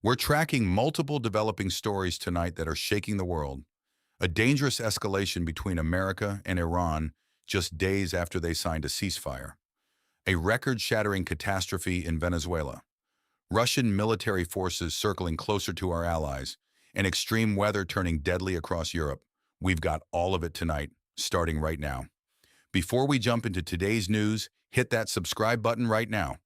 We're tracking multiple developing stories tonight that are shaking the world. A dangerous escalation between America and Iran just days after they signed a ceasefire. A record-shattering catastrophe in Venezuela. Russian military forces circling closer to our allies, and extreme weather turning deadly across Europe. We've got all of it tonight, starting right now. Before we jump into today's news, hit that subscribe button right now.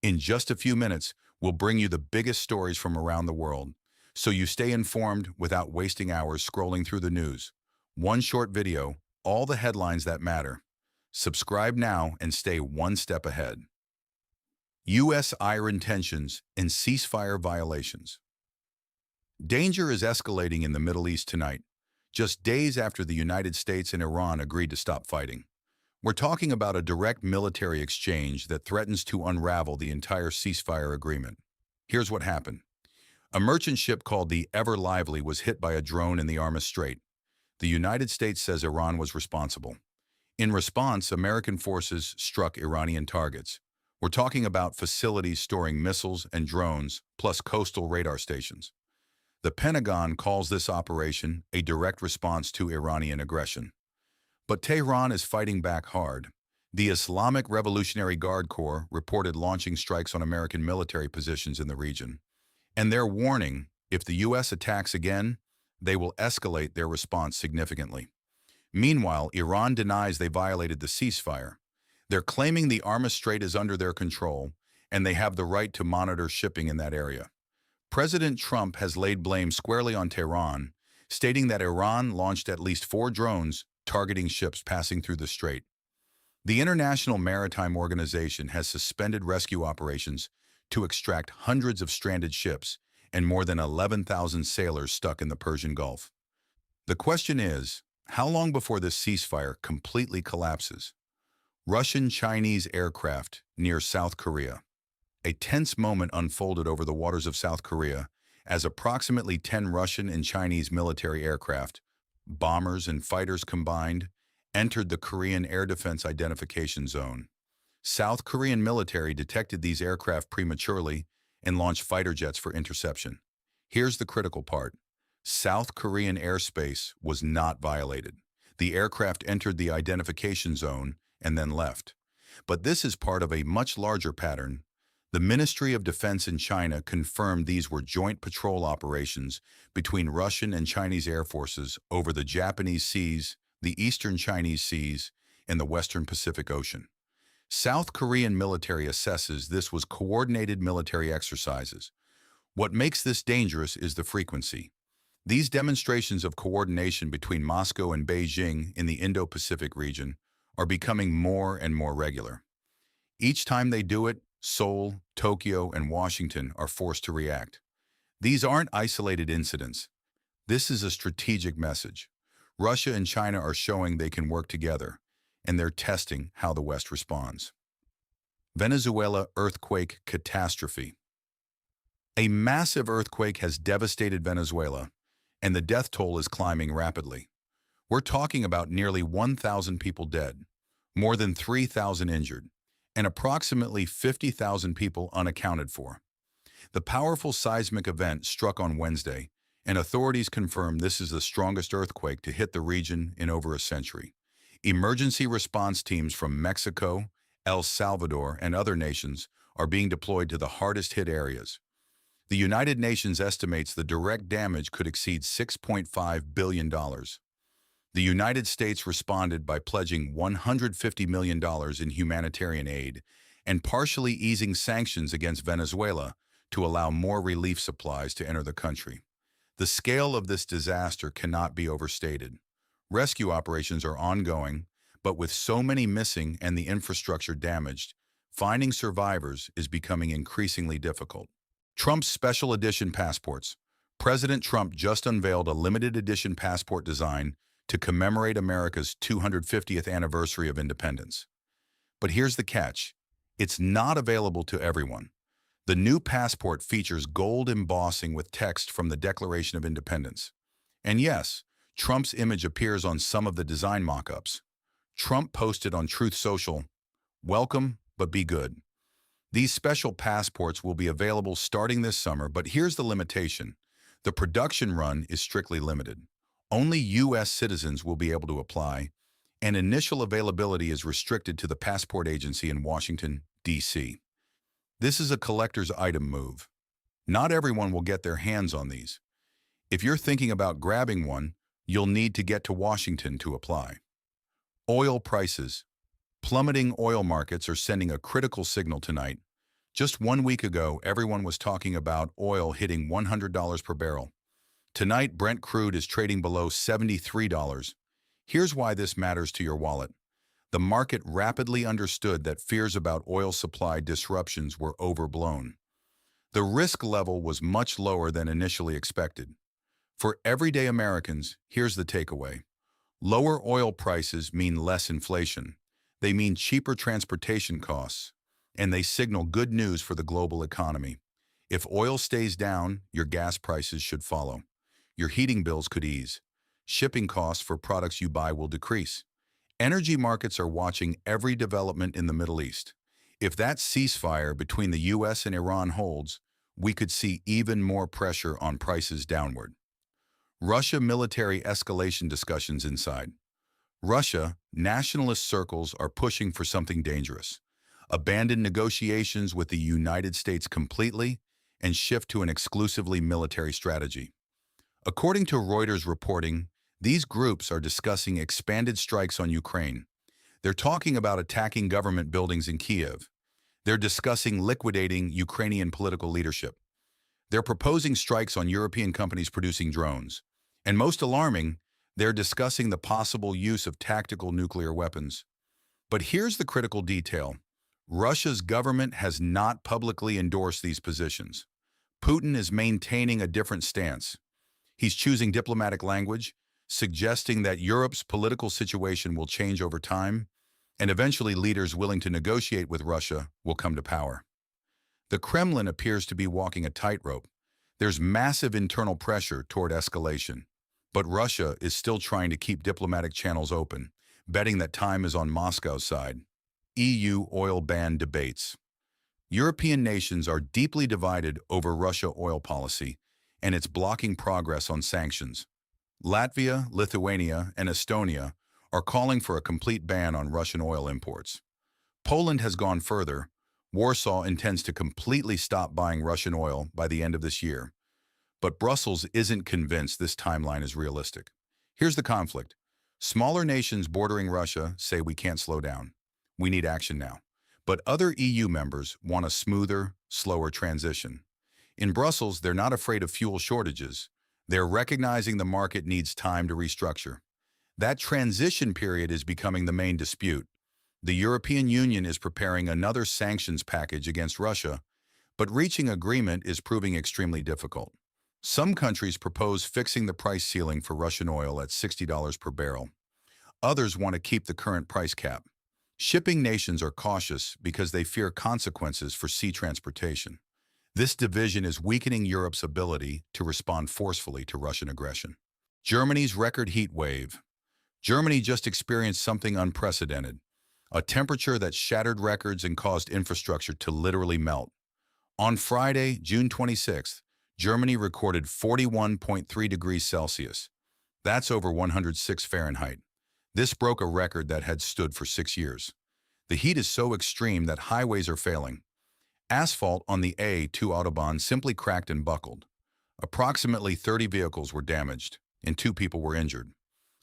In just a few minutes, we'll bring you the biggest stories from around the world, so you stay informed without wasting hours scrolling through the news. One short video, all the headlines that matter. Subscribe now and stay one step ahead. U.S.-Iran tensions and ceasefire violations. Danger is escalating in the Middle East tonight, just days after the United States and Iran agreed to stop fighting. We're talking about a direct military exchange that threatens to unravel the entire ceasefire agreement. Here's what happened. A merchant ship called the Ever Lively was hit by a drone in the Hormuz Strait. The United States says Iran was responsible. In response, American forces struck Iranian targets. We're talking about facilities storing missiles and drones, plus coastal radar stations. The Pentagon calls this operation a direct response to Iranian aggression. But Tehran is fighting back hard. The Islamic Revolutionary Guard Corps reported launching strikes on American military positions in the region. And they're warning, if the U.S. attacks again, they will escalate their response significantly. Meanwhile, Iran denies they violated the ceasefire. They're claiming the Hormuz Strait is under their control, and they have the right to monitor shipping in that area. President Trump has laid blame squarely on Tehran, stating that Iran launched at least 4 drones targeting ships passing through the strait. The International Maritime Organization has suspended rescue operations to extract hundreds of stranded ships and more than 11,000 sailors stuck in the Persian Gulf. The question is, how long before this ceasefire completely collapses? Russian-Chinese aircraft near South Korea. A tense moment unfolded over the waters of South Korea as approximately 10 Russian and Chinese military aircraft, bombers and fighters combined, entered the Korean Air Defense Identification Zone. South Korean military detected these aircraft prematurely and launched fighter jets for interception. Here's the critical part. South Korean airspace was not violated. The aircraft entered the identification zone and then left. But this is part of a much larger pattern. The Ministry of Defense in China confirmed these were joint patrol operations between Russian and Chinese air forces over the Japanese seas, the Eastern Chinese Seas, and the Western Pacific Ocean. South Korean military assesses this was coordinated military exercises. What makes this dangerous is the frequency. These demonstrations of coordination between Moscow and Beijing in the Indo-Pacific region are becoming more and more regular. Each time they do it, Seoul, Tokyo, and Washington are forced to react. These aren't isolated incidents. This is a strategic message. Russia and China are showing they can work together, and they're testing how the West responds. Venezuela earthquake catastrophe. A massive earthquake has devastated Venezuela, and the death toll is climbing rapidly. We're talking about nearly 1,000 people dead, more than 3,000 injured, and approximately 50,000 people unaccounted for. The powerful seismic event struck on Wednesday, and authorities confirm this is the strongest earthquake to hit the region in over a century. Emergency response teams from Mexico, El Salvador, and other nations are being deployed to the hardest-hit areas. The United Nations estimates the direct damage could exceed $6.5 billion. The United States responded by pledging $150 million in humanitarian aid and partially easing sanctions against Venezuela to allow more relief supplies to enter the country. The scale of this disaster cannot be overstated. Rescue operations are ongoing, but with so many missing and the infrastructure damaged, finding survivors is becoming increasingly difficult. Trump's special edition passports. President Trump just unveiled a limited edition passport design to commemorate America's 250th anniversary of independence. But here's the catch. It's not available to everyone. The new passport features gold embossing with text from the Declaration of Independence. And yes, Trump's image appears on some of the design mock-ups. Trump posted on Truth Social, "Welcome, but be good." These special passports will be available starting this summer, but here's the limitation. The production run is strictly limited. Only U.S. citizens will be able to apply, and initial availability is restricted to the passport agency in Washington, D.C. This is a collector's item move. Not everyone will get their hands on these. If you're thinking about grabbing one, you'll need to get to Washington to apply. Oil prices. Plummeting oil markets are sending a critical signal tonight. Just 1 week ago, everyone was talking about oil hitting $100 per barrel. Tonight, Brent crude is trading below $73. Here's why this matters to your wallet. The market rapidly understood that fears about oil supply disruptions were overblown. The risk level was much lower than initially expected. For everyday Americans, here's the takeaway. Lower oil prices mean less inflation. They mean cheaper transportation costs, and they signal good news for the global economy. If oil stays down, your gas prices should follow. Your heating bills could ease. Shipping costs for products you buy will decrease. Energy markets are watching every development in the Middle East. If that ceasefire between the U.S. and Iran holds, we could see even more pressure on prices downward. Russia military escalation discussions inside. Russia, nationalist circles are pushing for something dangerous. Abandon negotiations with the United States completely and shift to an exclusively military strategy. According to Reuters reporting, these groups are discussing expanded strikes on Ukraine. They're talking about attacking government buildings in Kiev. They're discussing liquidating Ukrainian political leadership. They're proposing strikes on European companies producing drones. And most alarming, they're discussing the possible use of tactical nuclear weapons. But here's the critical detail. Russia's government has not publicly endorsed these positions. Putin is maintaining a different stance. He's choosing diplomatic language, suggesting that Europe's political situation will change over time, and eventually leaders willing to negotiate with Russia will come to power. The Kremlin appears to be walking a tightrope. There's massive internal pressure toward escalation. But Russia is still trying to keep diplomatic channels open, betting that time is on Moscow's side. EU oil ban debates. European nations are deeply divided over Russia oil policy, and it's blocking progress on sanctions. Latvia, Lithuania, and Estonia are calling for a complete ban on Russian oil imports. Poland has gone further. Warsaw intends to completely stop buying Russian oil by the end of this year. But Brussels isn't convinced this timeline is realistic. Here's the conflict. Smaller nations bordering Russia say we can't slow down. We need action now. But other EU members want a smoother, slower transition. In Brussels, they're not afraid of fuel shortages. They're recognizing the market needs time to restructure. That transition period is becoming the main dispute. The European Union is preparing another sanctions package against Russia, but reaching agreement is proving extremely difficult. Some countries propose fixing the price ceiling for Russian oil at $60 per barrel. Others want to keep the current price cap. Shipping nations are cautious because they fear consequences for sea transportation. This division is weakening Europe's ability to respond forcefully to Russian aggression. Germany's record heat wave. Germany just experienced something unprecedented, a temperature that shattered records and caused infrastructure to literally melt. On Friday, June 26th, Germany recorded 41.3 degrees Celsius. That's over 106 Fahrenheit. This broke a record that had stood for 6 years. The heat is so extreme that highways are failing. Asphalt on the A2 Autobahn simply cracked and buckled. Approximately 30 vehicles were damaged, and 2 people were injured.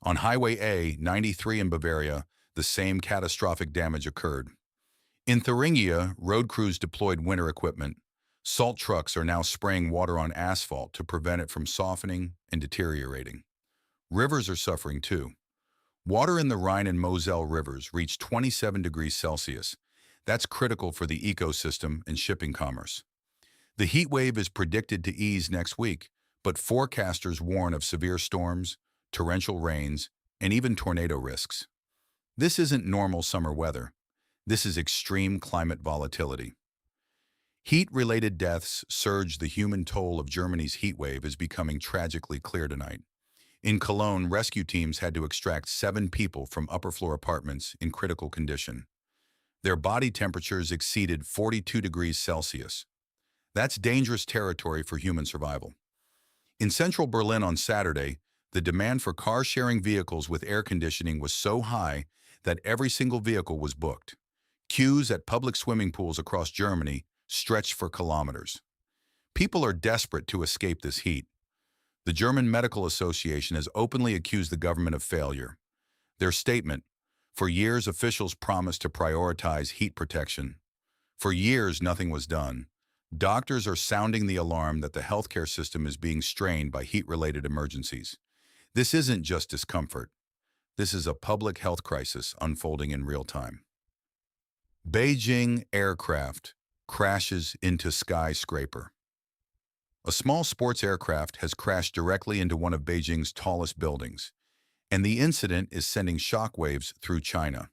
On Highway A93 in Bavaria, the same catastrophic damage occurred. In Thuringia, road crews deployed winter equipment. Salt trucks are now spraying water on asphalt to prevent it from softening and deteriorating. Rivers are suffering too. Water in the Rhine and Moselle rivers reached 27 degrees Celsius. That's critical for the ecosystem and shipping commerce. The heat wave is predicted to ease next week, but forecasters warn of severe storms, torrential rains, and even tornado risks. This isn't normal summer weather. This is extreme climate volatility. Heat-related deaths surge. The human toll of Germany's heat wave is becoming tragically clear tonight. In Cologne, rescue teams had to extract 7 people from upper-floor apartments in critical condition. Their body temperatures exceeded 42 degrees Celsius. That's dangerous territory for human survival. In central Berlin on Saturday, the demand for car-sharing vehicles with air conditioning was so high that every single vehicle was booked. Queues at public swimming pools across Germany stretched for kilometers. People are desperate to escape this heat. The German Medical Association has openly accused the government of failure. Their statement, "For years officials promised to prioritize heat protection. For years nothing was done." Doctors are sounding the alarm that the healthcare system is being strained by heat-related emergencies. This isn't just discomfort. This is a public health crisis unfolding in real time. Beijing aircraft crashes into skyscraper. A small sports aircraft has crashed directly into one of Beijing's tallest buildings, and the incident is sending shockwaves through China.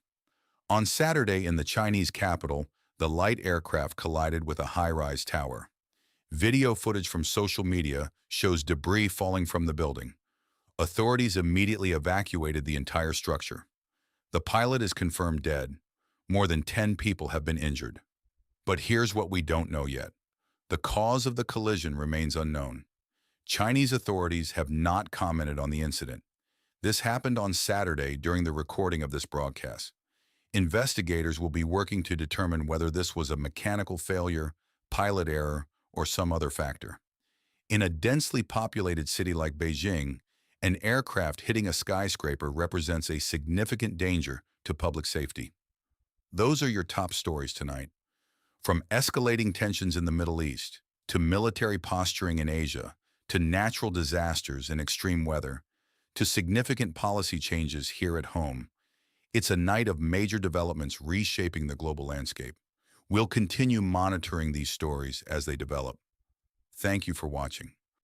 On Saturday in the Chinese capital, the light aircraft collided with a high-rise tower. Video footage from social media shows debris falling from the building. Authorities immediately evacuated the entire structure. The pilot is confirmed dead. More than 10 people have been injured. But here's what we don't know yet. The cause of the collision remains unknown. Chinese authorities have not commented on the incident. This happened on Saturday during the recording of this broadcast. Investigators will be working to determine whether this was a mechanical failure, pilot error, or some other factor. In a densely populated city like Beijing, an aircraft hitting a skyscraper represents a significant danger to public safety. Those are your top stories tonight. From escalating tensions in the Middle East, to military posturing in Asia, to natural disasters and extreme weather, to significant policy changes here at home, it's a night of major developments reshaping the global landscape. We'll continue monitoring these stories as they develop. Thank you for watching.